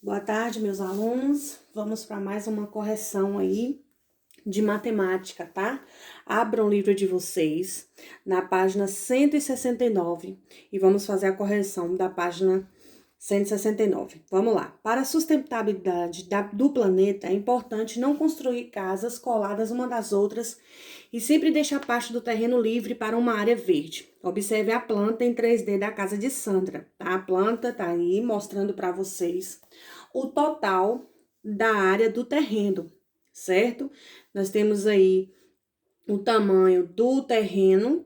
Boa tarde, meus alunos. Vamos para mais uma correção aí de matemática, tá? Abram o livro de vocês na página 169 e vamos fazer a correção da página 169. Vamos lá. Para a sustentabilidade do planeta, é importante não construir casas coladas uma das outras e sempre deixar parte do terreno livre para uma área verde. Observe a planta em 3D da casa de Sandra, tá? A planta tá aí mostrando para vocês o total da área do terreno, certo? Nós temos aí o tamanho do terreno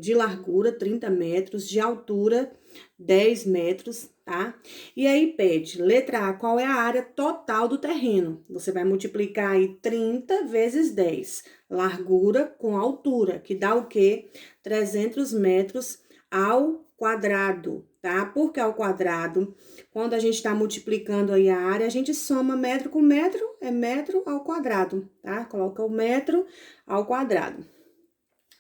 de largura, 30 metros, de altura, 10 metros, tá? E aí pede, letra A, qual é a área total do terreno? Você vai multiplicar aí 30 vezes 10, largura com altura, que dá o quê? 300 metros ao quadrado, tá? Por que ao quadrado? Quando a gente está multiplicando aí a área, a gente soma metro com metro, é metro ao quadrado, tá? Coloca o metro ao quadrado.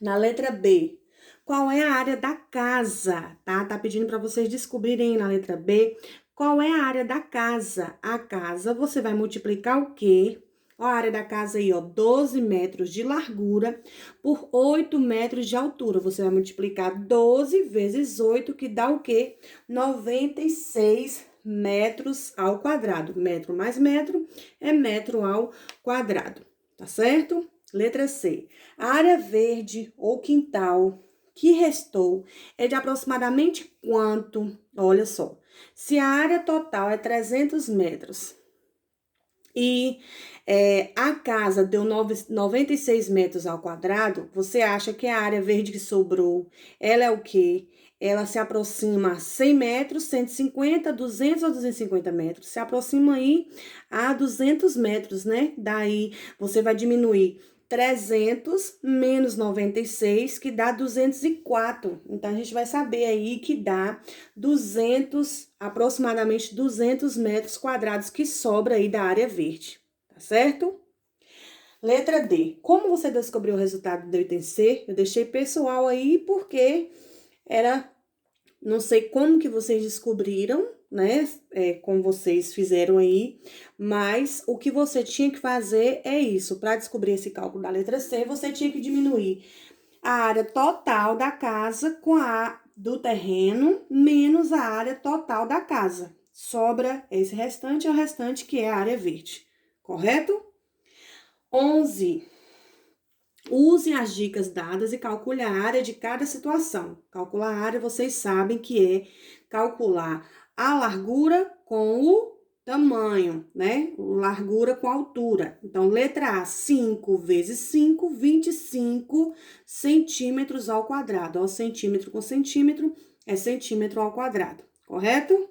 Na letra B, qual é a área da casa, tá? Tá pedindo para vocês descobrirem na letra B qual é a área da casa. A casa, você vai multiplicar o quê? Ó, a área da casa aí, ó, 12 metros de largura por 8 metros de altura. Você vai multiplicar 12 vezes 8, que dá o quê? 96 metros ao quadrado. Metro mais metro é metro ao quadrado, tá certo? Letra C. A área verde ou quintal que restou é de aproximadamente quanto? Olha só. Se a área total é 300 metros e a casa deu 96 metros ao quadrado, você acha que a área verde que sobrou, ela é o quê? Ela se aproxima a 100 metros, 150, 200 ou 250 metros. Se aproxima aí a 200 metros, né? Daí, você vai diminuir 300 menos 96, que dá 204. Então, a gente vai saber aí que dá 200, aproximadamente 200 metros quadrados que sobra aí da área verde, tá certo? Letra D. Como você descobriu o resultado do item C? Eu deixei pessoal aí porque não sei como que vocês descobriram, né, como vocês fizeram aí, mas o que você tinha que fazer é isso. Para descobrir esse cálculo da letra C, você tinha que diminuir a área total da casa com a do terreno menos a área total da casa. Sobra esse restante, é o restante que é a área verde, correto? 11. Usem as dicas dadas e calcule a área de cada situação. Calcular a área, vocês sabem que é calcular a largura com o tamanho, né? Largura com altura. Então, letra A, 5 vezes 5, 25 centímetros ao quadrado. Ó, centímetro com centímetro é centímetro ao quadrado, correto?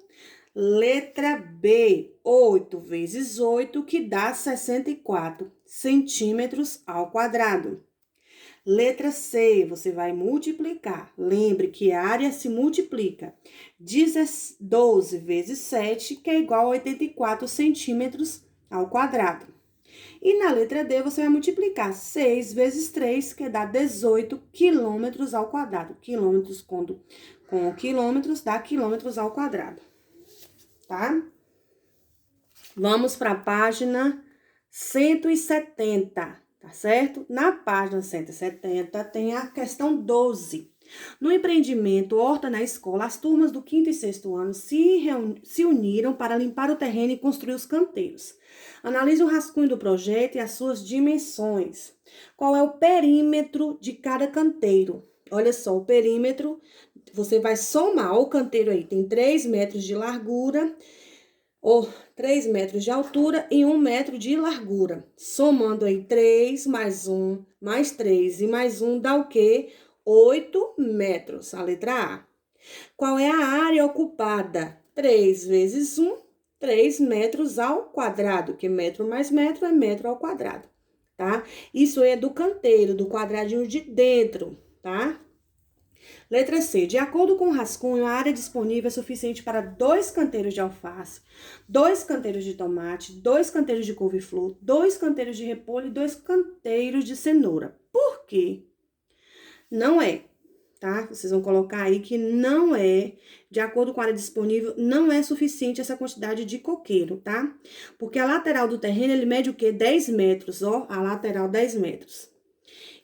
Letra B, 8 vezes 8, que dá 64 centímetros ao quadrado. Letra C, você vai multiplicar. Lembre que a área se multiplica. 12 vezes 7, que é igual a 84 centímetros ao quadrado. E na letra D, você vai multiplicar 6 vezes 3, que dá 18 quilômetros ao quadrado. Quilômetros com quilômetros dá quilômetros ao quadrado, tá? Vamos para a página 170. Tá certo? Na página 170 tem a questão 12. No empreendimento Horta na Escola, as turmas do 5º e 6º ano se uniram para limpar o terreno e construir os canteiros. Analise o rascunho do projeto e as suas dimensões. Qual é o perímetro de cada canteiro? Olha só, o perímetro, você vai somar o canteiro aí, tem 3 metros de largura, ou 3 metros de altura e 1 metro de largura. Somando aí 3 mais 1, mais 3 e mais 1 dá o quê? 8 metros, a letra A. Qual é a área ocupada? 3 vezes 1, 3 metros ao quadrado, que metro mais metro é metro ao quadrado, tá? Isso é do canteiro, do quadradinho de dentro, tá? Letra C. De acordo com o rascunho, a área disponível é suficiente para 2 canteiros de alface, 2 canteiros de tomate, 2 canteiros de couve-flor, 2 canteiros de repolho e 2 canteiros de cenoura. Por quê? Não é, tá? Vocês vão colocar aí que não é, de acordo com a área disponível, não é suficiente essa quantidade de coqueiro, tá? Porque a lateral do terreno, ele mede o quê? 10 metros, ó, a lateral 10 metros.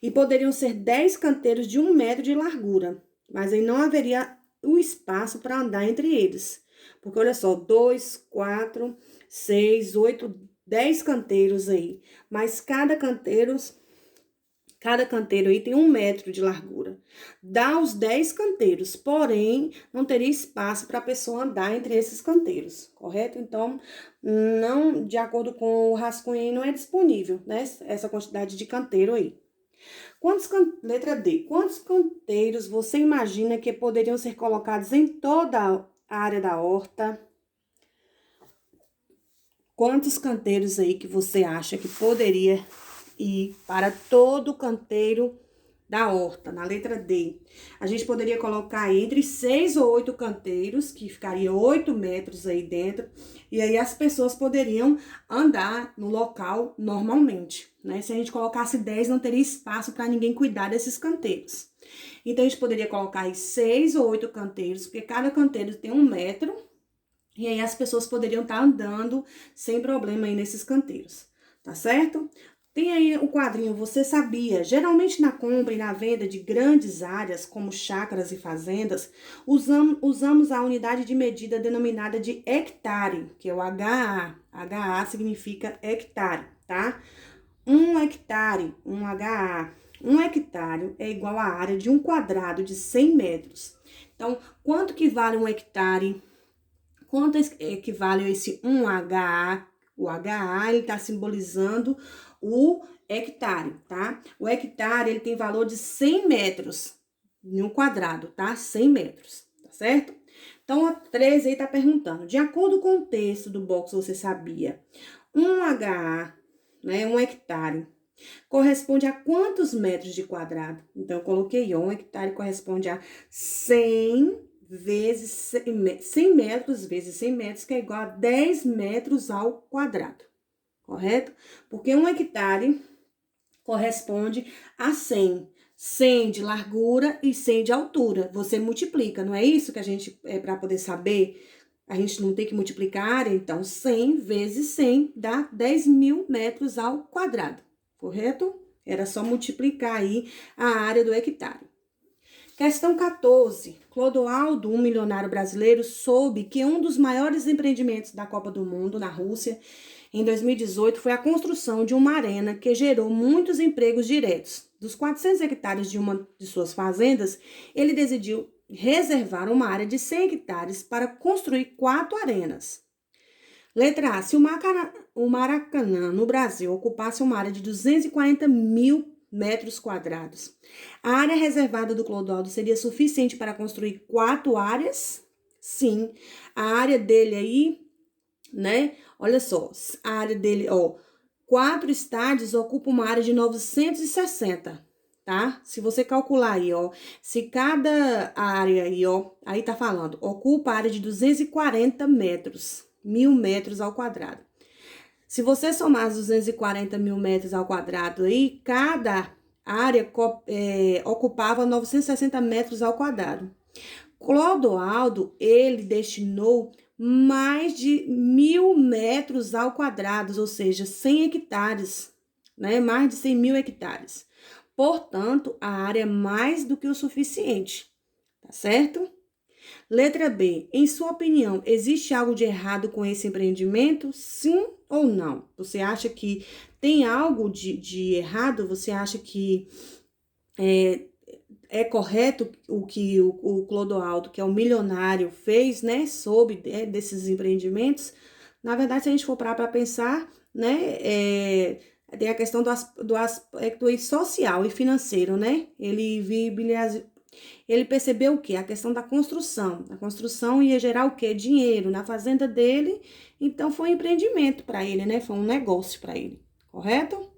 E poderiam ser 10 canteiros de 1 metro de largura, mas aí não haveria o espaço para andar entre eles. Porque olha só, 2, 4, 6, 8, 10 canteiros aí, mas cada canteiro aí tem 1 metro de largura. Dá os 10 canteiros, porém, não teria espaço para a pessoa andar entre esses canteiros, correto? Então, não, de acordo com o rascunho aí, não é disponível, né? Essa quantidade de canteiro aí. Letra D. Quantos canteiros você imagina que poderiam ser colocados em toda a área da horta? Quantos canteiros aí que você acha que poderia ir para todo o canteiro da horta, na letra D? A gente poderia colocar aí entre 6 ou 8 canteiros, que ficaria 8 metros aí dentro, e aí as pessoas poderiam andar no local normalmente, né? Se a gente colocasse 10, não teria espaço para ninguém cuidar desses canteiros. Então, a gente poderia colocar aí 6 ou 8 canteiros, porque cada canteiro tem 1 metro, e aí as pessoas poderiam estar andando sem problema aí nesses canteiros, tá certo? Tem aí o quadrinho Você Sabia? Geralmente na compra e na venda de grandes áreas, como chácaras e fazendas, usamos a unidade de medida denominada de hectare, que é o HA. HA significa hectare, tá? 1 hectare, 1 HA. 1 hectare é igual à área de um quadrado de 100 metros. Então, quanto que vale 1 hectare? Quanto equivale a esse 1HA? O HA, ele tá simbolizando o hectare, tá? O hectare, ele tem valor de 100 metros em um quadrado, tá? 100 metros, tá certo? Então, a 13 aí tá perguntando, de acordo com o texto do box Você Sabia, 1HA, né, 1 hectare, corresponde a quantos metros de quadrado? Então, eu coloquei 1 hectare corresponde a 100 vezes 100 metros vezes 100 metros, que é igual a 10 metros ao quadrado, correto? Porque 1 hectare corresponde a 100. 100 de largura e 100 de altura. Você multiplica, não é isso que a gente, para poder saber, a gente não tem que multiplicar a área? Então, 100 vezes 100 dá 10.000 metros ao quadrado, correto? Era só multiplicar aí a área do hectare. Questão 14. Clodoaldo, um milionário brasileiro, soube que um dos maiores empreendimentos da Copa do Mundo na Rússia em 2018 foi a construção de uma arena que gerou muitos empregos diretos. Dos 400 hectares de uma de suas fazendas, ele decidiu reservar uma área de 100 hectares para construir 4 arenas. Letra A. Se o Maracanã, no Brasil, ocupasse uma área de 240.000 metros quadrados, a área reservada do Clodoaldo seria suficiente para construir 4 áreas? Sim. A área dele aí, né? Olha só, a área dele, ó, 4 estádios ocupam uma área de 960, tá? Se você calcular aí, ó, se cada área aí, ó, aí tá falando, ocupa a área de 240 metros, 1.000 metros ao quadrado. Se você somar os 240.000 metros ao quadrado aí, cada área ocupava 960 metros ao quadrado. Clodoaldo, ele destinou mais de 1.000 metros ao quadrado, ou seja, 100 hectares, né? Mais de 100.000 hectares. Portanto, a área é mais do que o suficiente, tá certo? Letra B. Em sua opinião, existe algo de errado com esse empreendimento? Sim ou não? Você acha que tem algo de errado? Você acha que é correto o que o Clodoaldo, que é um milionário, fez, né? Soube desses empreendimentos? Na verdade, se a gente for parar para pensar, né? Tem a questão do aspecto social e financeiro, né? Ele percebeu o quê? A questão da construção. A construção ia gerar o quê? Dinheiro na fazenda dele. Então, foi um empreendimento para ele, né? Foi um negócio para ele, correto?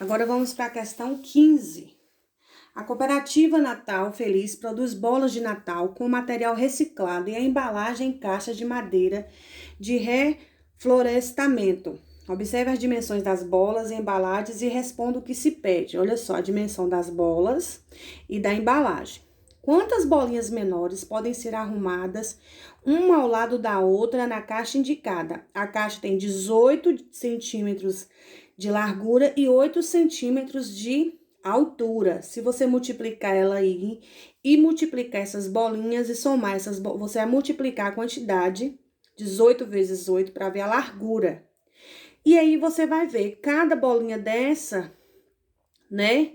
Agora, vamos para a questão 15. A cooperativa Natal Feliz produz bolas de Natal com material reciclado e a embalagem em caixas de madeira de reflorestamento. Observe as dimensões das bolas e embalagens e responda o que se pede. Olha só a dimensão das bolas e da embalagem. Quantas bolinhas menores podem ser arrumadas uma ao lado da outra na caixa indicada? A caixa tem 18 centímetros de largura e 8 centímetros de altura. Se você multiplicar ela aí e multiplicar essas bolinhas e somar essas bolinhas, você vai multiplicar a quantidade, 18 vezes 8, para ver a largura. E aí, você vai ver, cada bolinha dessa, né,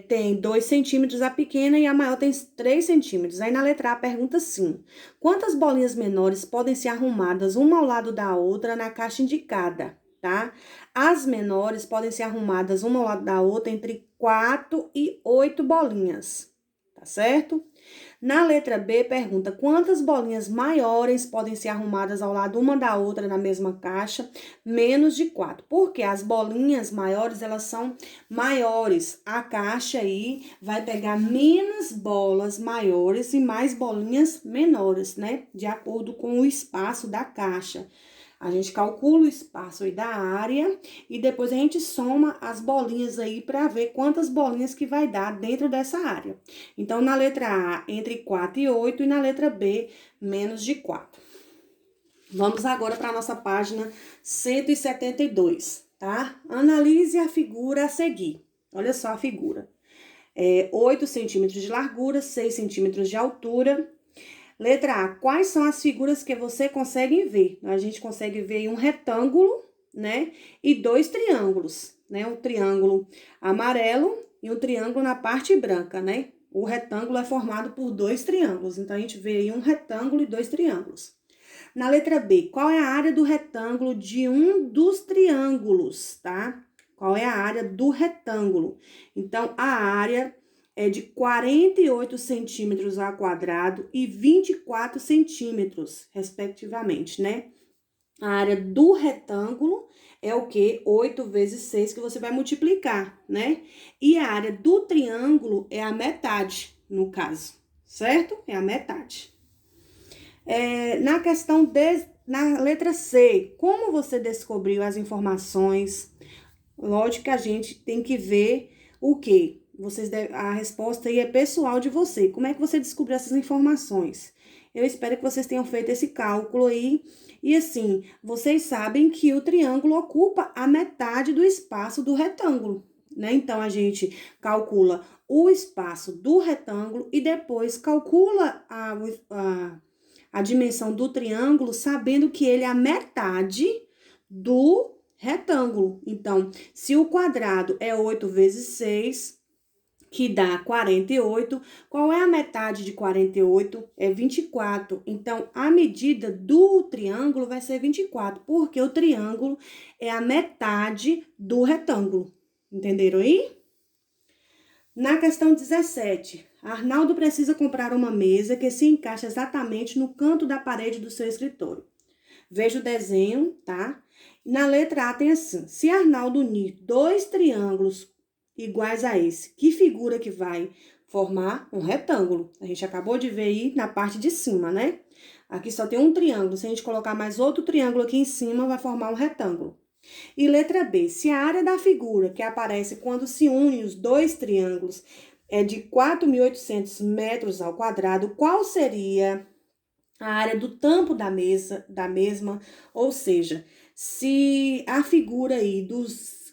tem 2 centímetros a pequena e a maior tem 3 centímetros. Aí, na letra A, pergunta assim: quantas bolinhas menores podem ser arrumadas uma ao lado da outra na caixa indicada, tá? As menores podem ser arrumadas uma ao lado da outra entre 4 e 8 bolinhas, tá certo? Na letra B, pergunta quantas bolinhas maiores podem ser arrumadas ao lado uma da outra na mesma caixa, menos de 4. Porque as bolinhas maiores, elas são maiores. A caixa aí vai pegar menos bolas maiores e mais bolinhas menores, né? De acordo com o espaço da caixa. A gente calcula o espaço aí da área e depois a gente soma as bolinhas aí para ver quantas bolinhas que vai dar dentro dessa área. Então, na letra A, entre 4 e 8 e na letra B, menos de 4. Vamos agora para a nossa página 172, tá? Analise a figura a seguir. Olha só a figura. 8 centímetros de largura, 6 centímetros de altura. Letra A, quais são as figuras que você consegue ver? A gente consegue ver um retângulo, né? E 2 triângulos, né? Um triângulo amarelo e um triângulo na parte branca, né? O retângulo é formado por 2 triângulos, então a gente vê aí um retângulo e 2 triângulos. Na letra B, qual é a área do retângulo de um dos triângulos, tá? Qual é a área do retângulo? Então, a área é de 48 centímetros ao quadrado e 24 centímetros, respectivamente, né? A área do retângulo é o quê? 8 vezes 6, que você vai multiplicar, né? E a área do triângulo é a metade, no caso, certo? É a metade. Na letra C, como você descobriu as informações? Lógico que a gente tem que ver o quê? A resposta aí é pessoal de você. Como é que você descobriu essas informações? Eu espero que vocês tenham feito esse cálculo aí. E assim, vocês sabem que o triângulo ocupa a metade do espaço do retângulo, né? Então, a gente calcula o espaço do retângulo e depois calcula a dimensão do triângulo, sabendo que ele é a metade do retângulo. Então, se o quadrado é 8 vezes 6, que dá 48, qual é a metade de 48? É 24. Então, a medida do triângulo vai ser 24, porque o triângulo é a metade do retângulo. Entenderam aí? Na questão 17, Arnaldo precisa comprar uma mesa que se encaixa exatamente no canto da parede do seu escritório. Veja o desenho, tá? Na letra A tem assim: se Arnaldo unir 2 triângulos iguais a esse, que figura que vai formar? Um retângulo. A gente acabou de ver aí na parte de cima, né? Aqui só tem um triângulo. Se a gente colocar mais outro triângulo aqui em cima, vai formar um retângulo. E letra B, se a área da figura que aparece quando se unem os 2 triângulos é de 4.800 metros ao quadrado, qual seria a área do tampo da mesma? Ou seja, se a figura aí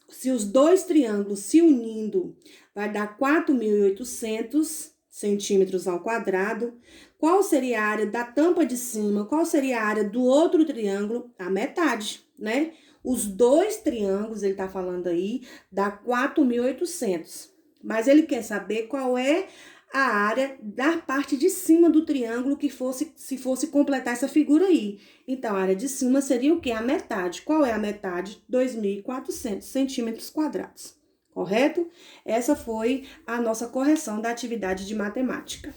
se os 2 triângulos se unindo vai dar 4.800 centímetros ao quadrado, qual seria a área da tampa de cima? Qual seria a área do outro triângulo? A metade, né? Os 2 triângulos, ele tá falando aí, dá 4.800. Mas ele quer saber qual é a área da parte de cima do triângulo se fosse completar essa figura aí. Então, a área de cima seria o quê? A metade. Qual é a metade? 2.400 centímetros quadrados. Correto? Essa foi a nossa correção da atividade de matemática.